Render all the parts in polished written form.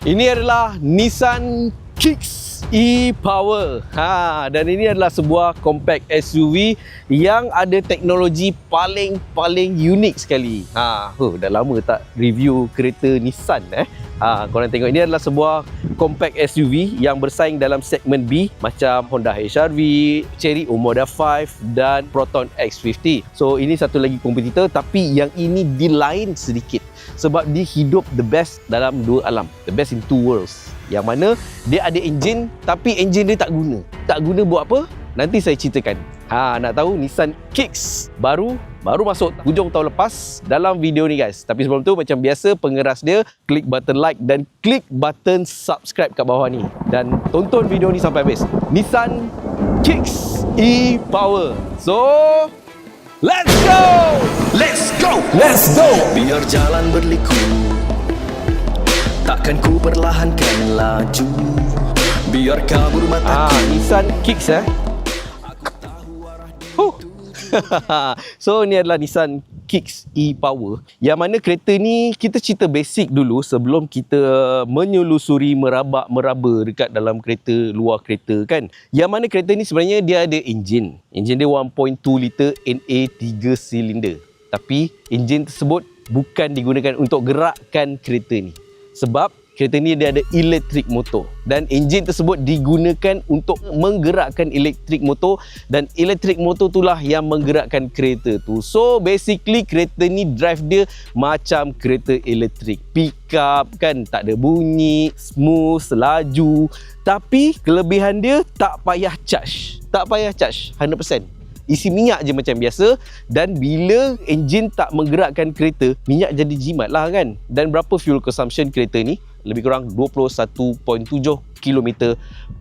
Ini adalah Nissan Kicks e-Power. Dan ini adalah sebuah compact SUV yang ada teknologi paling unik sekali. Dah lama tak review kereta Nissan korang tengok, ini adalah sebuah compact SUV yang bersaing dalam segmen B macam Honda HR-V, Chery Omoda 5 dan Proton X50. So ini satu lagi kompetitor, tapi yang ini dilain sedikit sebab dia hidup the best dalam dua alam, the best in two worlds. Yang mana dia ada enjin tapi enjin dia tak guna. Tak guna buat apa? Nanti saya ceritakan. Nak tahu Nissan Kicks baru masuk hujung tahun lepas dalam video ni guys. Tapi sebelum tu macam biasa, pengeras dia, klik button like dan klik button subscribe kat bawah ni. Dan tonton video ni sampai habis. Nissan Kicks e-Power. So, let's go! Let's go! Let's go! Biar jalan berliku, takkan ku perlahankan laju. Biar kabur mataku. Nissan Kicks So ni adalah Nissan Kicks e-Power, yang mana kereta ni kita cerita basic dulu sebelum kita menyelusuri meraba dekat dalam kereta, luar kereta kan. Yang mana kereta ni sebenarnya dia ada enjin dia 1.2 liter NA 3 silinder. Tapi enjin tersebut bukan digunakan untuk gerakkan kereta ni, sebab kereta ni dia ada elektrik motor dan enjin tersebut digunakan untuk menggerakkan elektrik motor, dan elektrik motor itulah yang menggerakkan kereta tu. So basically kereta ni drive dia macam kereta elektrik, pick up kan, tak ada bunyi, smooth, laju. Tapi kelebihan dia tak payah charge 100%. Isi minyak je macam biasa, dan bila enjin tak menggerakkan kereta, minyak jadi jimat lah kan. Dan berapa fuel consumption kereta ni? Lebih kurang 21.7 km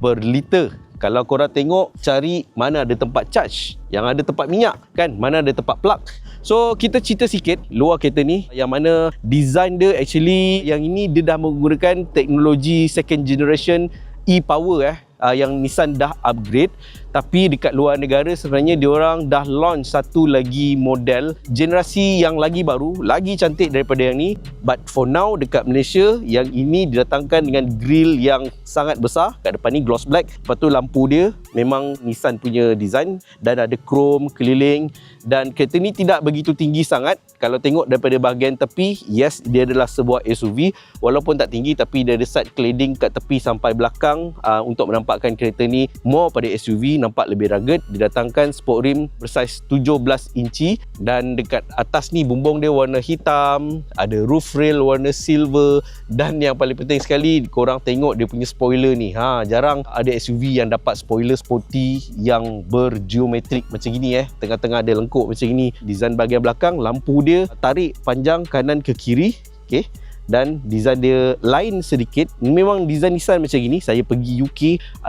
per liter. Kalau korang tengok, cari mana ada tempat charge, yang ada tempat minyak kan, mana ada tempat plug. So kita cerita sikit luar kereta ni, yang mana design dia actually yang ini dia dah menggunakan teknologi second generation e-Power yang Nissan dah upgrade. Tapi dekat luar negara sebenarnya diorang dah launch satu lagi model generasi yang lagi baru, lagi cantik daripada yang ni. But for now dekat Malaysia, yang ini didatangkan dengan grill yang sangat besar. Kat depan ni gloss black, lepas tu lampu dia memang Nissan punya design dan ada chrome keliling. Dan kereta ni tidak begitu tinggi sangat. Kalau tengok daripada bahagian tepi, yes, dia adalah sebuah SUV walaupun tak tinggi, tapi dia ada side cladding kat tepi sampai belakang untuk menampakkan kereta ni more pada SUV, nampak lebih rugged. Didatangkan sport rim bersaiz 17 inci, dan dekat atas ni bumbung dia warna hitam, ada roof rail warna silver, dan yang paling penting sekali korang tengok dia punya spoiler ni. Jarang ada SUV yang dapat spoiler sporty yang bergeometrik macam gini tengah-tengah ada lengkuk macam gini. Design bahagian belakang, lampu dia tarik panjang kanan ke kiri, okey. Dan design dia lain sedikit. Memang design Nissan macam gini. Saya pergi UK,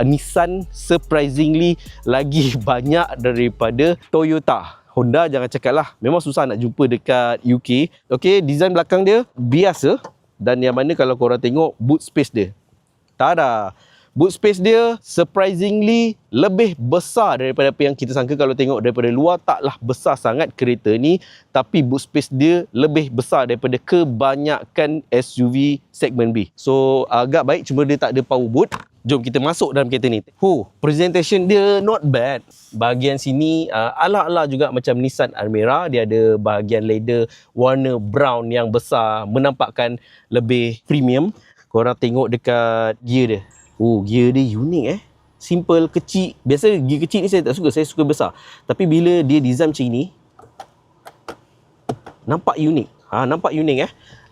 Nissan surprisingly lagi banyak daripada Toyota. Honda jangan cakap lah, memang susah nak jumpa dekat UK. Okey, design belakang dia biasa, dan yang mana kalau korang tengok boot space dia, tada! Boot space dia surprisingly lebih besar daripada apa yang kita sangka. Kalau tengok daripada luar, taklah besar sangat kereta ni, tapi boot space dia lebih besar daripada kebanyakan SUV segmen B. So agak baik, cuma dia tak ada power boot. Jom kita masuk dalam kereta ni. Presentation dia not bad. Bahagian sini ala-ala juga macam Nissan Almera. Dia ada bahagian leather warna brown yang besar, menampakkan lebih premium. Korang tengok dekat gear dia. Gear dia unik simple, kecil. Biasa gear kecil ni saya tak suka, saya suka besar. Tapi bila dia design macam ni, nampak unik. Nampak unik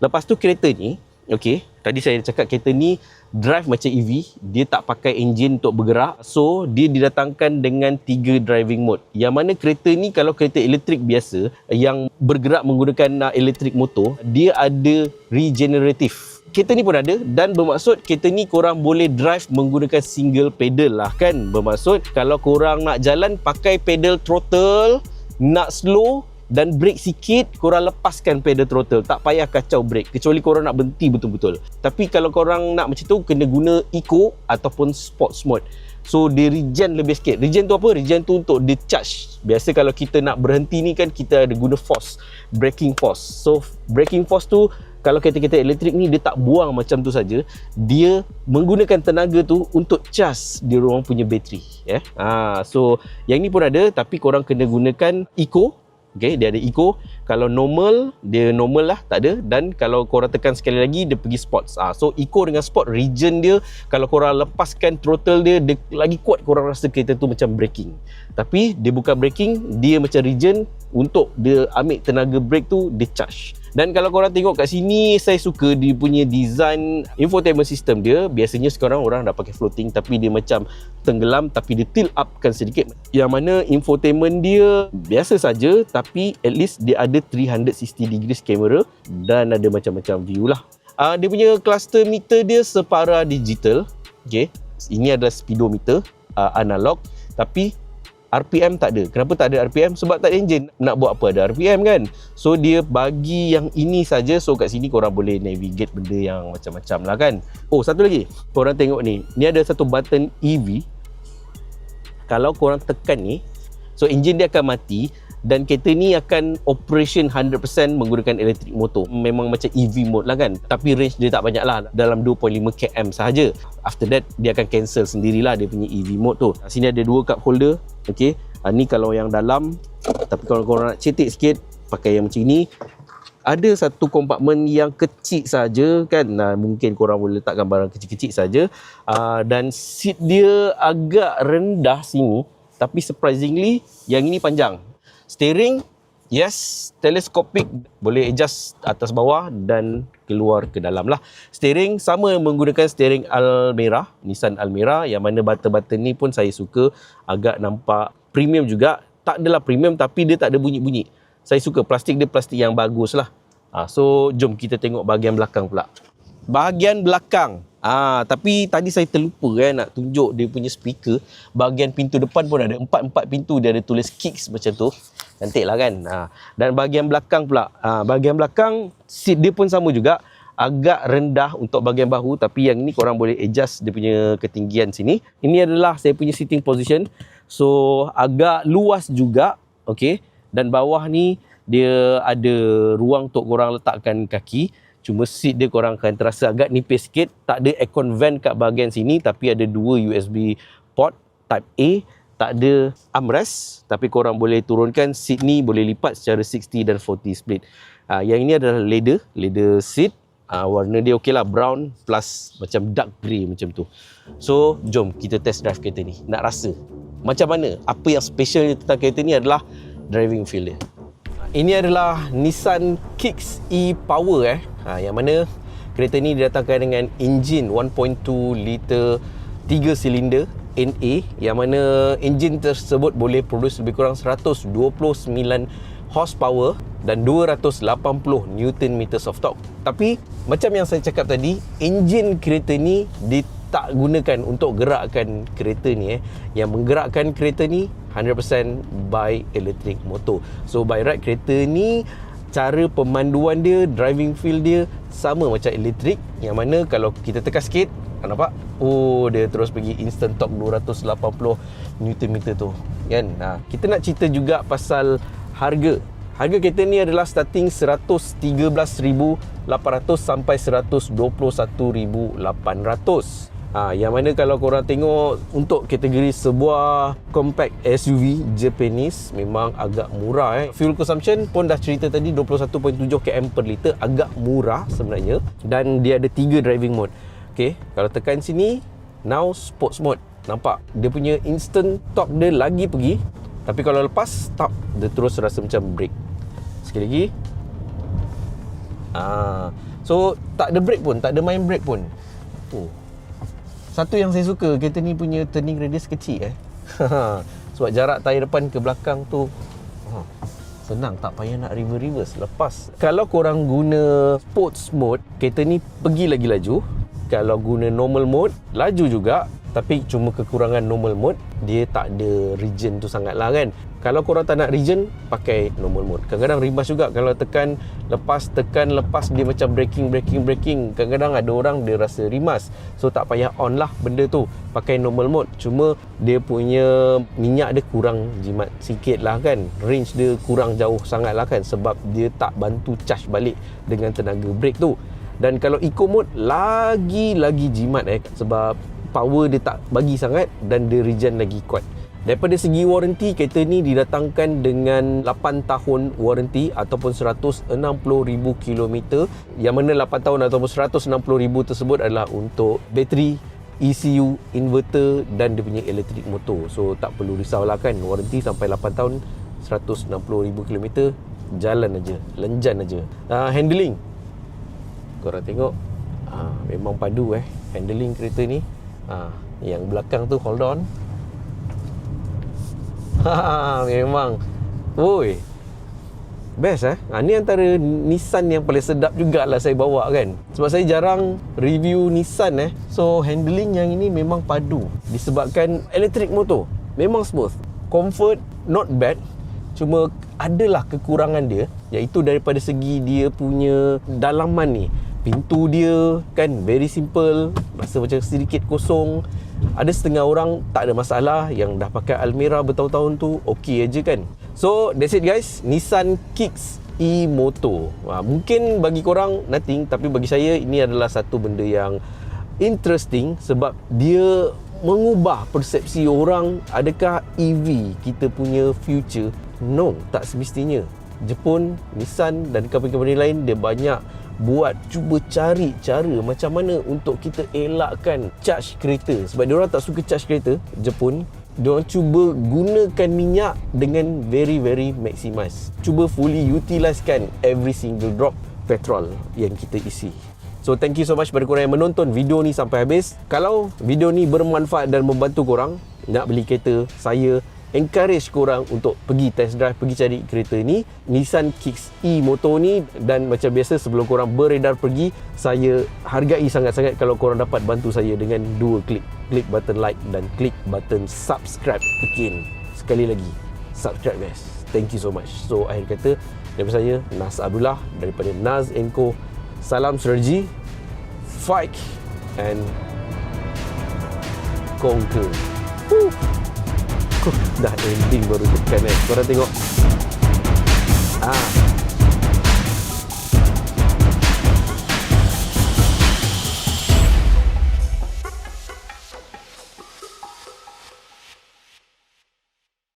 Lepas tu kereta ni, okey, tadi saya cakap kereta ni drive macam EV. Dia tak pakai enjin untuk bergerak. So dia didatangkan dengan 3 driving mode. Yang mana kereta ni, kalau kereta elektrik biasa yang bergerak menggunakan elektrik motor, dia ada regenerative. Kereta ni pun ada, dan bermaksud kereta ni korang boleh drive menggunakan single pedal lah kan. Bermaksud kalau korang nak jalan pakai pedal throttle, nak slow dan brake sikit, korang lepaskan pedal throttle. Tak payah kacau brake, kecuali korang nak berhenti betul-betul. Tapi kalau korang nak macam tu, kena guna eco ataupun sports mode. So dia regen lebih sikit. Regen tu apa? Regen tu untuk dia charge. Biasa kalau kita nak berhenti ni kan, kita ada guna force, braking force. So braking force tu, kalau kereta-kereta elektrik ni, dia tak buang macam tu saja. Dia menggunakan tenaga tu untuk charge dia orang punya bateri. So yang ni pun ada, tapi korang kena gunakan eco. Okay, dia ada eco. Kalau normal, dia normal lah, tak ada. Dan kalau korang tekan sekali lagi, dia pergi sports. So eco dengan sport, regen dia, kalau korang lepaskan throttle dia, dia lagi kuat, korang rasa kereta tu macam braking. Tapi dia bukan braking, dia macam regen. Untuk dia ambil tenaga brake tu, dia charge. Dan kalau korang tengok kat sini, saya suka dia punya design infotainment system dia. Biasanya sekarang orang dah pakai floating, tapi dia macam tenggelam, tapi dia tilt upkan sedikit. Yang mana infotainment dia biasa saja, tapi at least dia ada 360 degrees camera dan ada macam-macam view lah. Dia punya cluster meter dia separa digital. Okay, ini adalah speedometer analog, tapi RPM tak ada. Kenapa tak ada RPM? Sebab tak ada enjin. Nak buat apa ada RPM kan? So dia bagi yang ini saja. So kat sini korang boleh navigate benda yang macam-macam lah kan. Oh, satu lagi, korang tengok ni, ni ada satu button EV. Kalau korang tekan ni, so enjin dia akan mati dan kereta ni akan operation 100% menggunakan elektrik motor. Memang macam EV mode lah kan, tapi range dia tak banyak lah, dalam 2.5 km sahaja. After that dia akan cancel sendirilah dia punya EV mode tu. Sini ada 2 cup holder. Okay, ni kalau yang dalam. Tapi kalau korang nak cetek sikit, pakai yang macam ni. Ada satu kompartmen yang kecil saja kan, mungkin korang boleh letakkan barang kecil-kecil saja. Dan seat dia agak rendah sini, tapi surprisingly yang ini panjang. Steering, yes, telescopic, boleh adjust atas bawah dan keluar ke dalam lah. Steering sama menggunakan steering Almera, Nissan Almera, yang mana button-button ni pun saya suka, agak nampak premium juga. Tak adalah premium, tapi dia tak ada bunyi-bunyi. Saya suka plastik dia, plastik yang bagus lah. So jom kita tengok bahagian belakang pula. Bahagian belakang, tapi tadi saya terlupa nak tunjuk dia punya speaker. Bahagian pintu depan pun ada 4 pintu, dia ada tulis Kicks macam tu. Cantik lah kan. Dan bahagian belakang pula, bahagian belakang seat dia pun sama juga, agak rendah untuk bahagian bahu, tapi yang ni korang boleh adjust dia punya ketinggian sini. Ini adalah saya punya sitting position. So agak luas juga, okay. Dan bawah ni dia ada ruang untuk korang letakkan kaki. Cuma seat dia korang akan terasa agak nipis sikit. Tak ada aircon vent kat bahagian sini, tapi ada 2 USB port Type A. Tak ada armrest, tapi korang boleh turunkan seat ni, boleh lipat secara 60 dan 40 split. Yang ini adalah leather seat. Warna dia okey lah, brown plus macam dark grey macam tu. So jom kita test drive kereta ni, nak rasa macam mana. Apa yang special tentang kereta ni adalah driving feel dia. Ini adalah Nissan Kicks e-Power yang mana kereta ni didatangkan dengan enjin 1.2 liter 3 silinder NA, yang mana enjin tersebut boleh produce lebih kurang 129 horsepower dan 280 Nm of torque. Tapi macam yang saya cakap tadi, enjin kereta ni tak gunakan untuk gerakkan kereta ni. Yang menggerakkan kereta ni 100% by electric motor. So by right, kereta ni cara pemanduan dia, driving feel dia sama macam elektrik, yang mana kalau kita tekan sikit, nampak? Oh, dia terus pergi instant torque 280 Nm tu kan. Kita nak cerita juga pasal harga. Harga kereta ni adalah starting 113,800 sampai 121,800. Yang mana kalau korang tengok untuk kategori sebuah compact SUV Japanese memang agak murah. Fuel consumption pun dah cerita tadi, 21.7 km per liter, agak murah sebenarnya. Dan dia ada 3 driving mode. Okay, kalau tekan sini, now sports mode. Nampak? Dia punya instant torque dia lagi pergi. Tapi kalau lepas, stop, dia terus rasa macam brake. Sekali lagi. So tak ada brake pun, tak ada main brake pun. Satu yang saya suka, kereta ni punya turning radius kecil sebab jarak tayar depan ke belakang tu senang, tak payah nak reverse. Lepas kalau korang guna sports mode, kereta ni pergi lagi laju. Kalau guna normal mode, laju juga, Tapi cuma kekurangan normal mode, dia tak ada regen tu sangat lah kan. Kalau korang tak nak regen, pakai normal mode. Kadang-kadang rimas juga kalau tekan lepas dia macam braking. Kadang-kadang ada orang dia rasa rimas, so tak payah on lah benda tu, pakai normal mode. Cuma dia punya minyak dia kurang jimat sikit lah kan, range dia kurang jauh sangat lah kan, sebab dia tak bantu charge balik dengan tenaga brake tu. Dan kalau eco mode lagi jimat sebab power dia tak bagi sangat dan dia regen lagi kuat. Daripada segi warranty, kereta ni didatangkan dengan 8 tahun warranty ataupun 160,000 km, yang mana 8 tahun ataupun 160,000 tersebut adalah untuk bateri, ECU, inverter dan dia punya elektrik motor. So tak perlu risau lah kan, warranty sampai 8 tahun, 160,000 km, jalan aja, lenjan aja. Handling, korang tengok, memang padu handling kereta ni. Yang belakang tu hold on. Memang best ni antara Nissan yang paling sedap jugalah saya bawa kan, sebab saya jarang review Nissan so handling yang ini memang padu. Disebabkan elektrik motor memang smooth, comfort not bad, cuma adalah kekurangan dia, iaitu daripada segi dia punya dalaman ni. Pintu dia kan very simple, rasa macam sedikit kosong. Ada setengah orang tak ada masalah, yang dah pakai Almera bertahun-tahun tu okey aja kan. So that's it guys, Nissan Kicks e-motor. Mungkin bagi korang nothing, tapi bagi saya ini adalah satu benda yang interesting, sebab dia mengubah persepsi orang. Adakah EV kita punya future? No, tak semestinya. Jepun, Nissan dan company-company lain, dia banyak cuba cari cara macam mana untuk kita elakkan charge kereta. Sebab diorang tak suka charge kereta, Jepun. Diorang cuba gunakan minyak dengan very maximize. Cuba fully utilisekan every single drop petrol yang kita isi. So thank you so much kepada korang yang menonton video ni sampai habis. Kalau video ni bermanfaat dan membantu korang nak beli kereta, saya encourage korang untuk pergi test drive, pergi cari kereta ni, Nissan Kicks e-motor ni. Dan macam biasa, sebelum korang beredar pergi, saya hargai sangat-sangat kalau korang dapat bantu saya dengan 2 klik button like dan klik button subscribe. Again, sekali lagi, subscribe guys. Thank you so much. So akhir kata daripada saya, Nas Abdullah daripada Naz & Co. Salam Synergy, fight and conquer. Dah ending baru tekan korang tengok.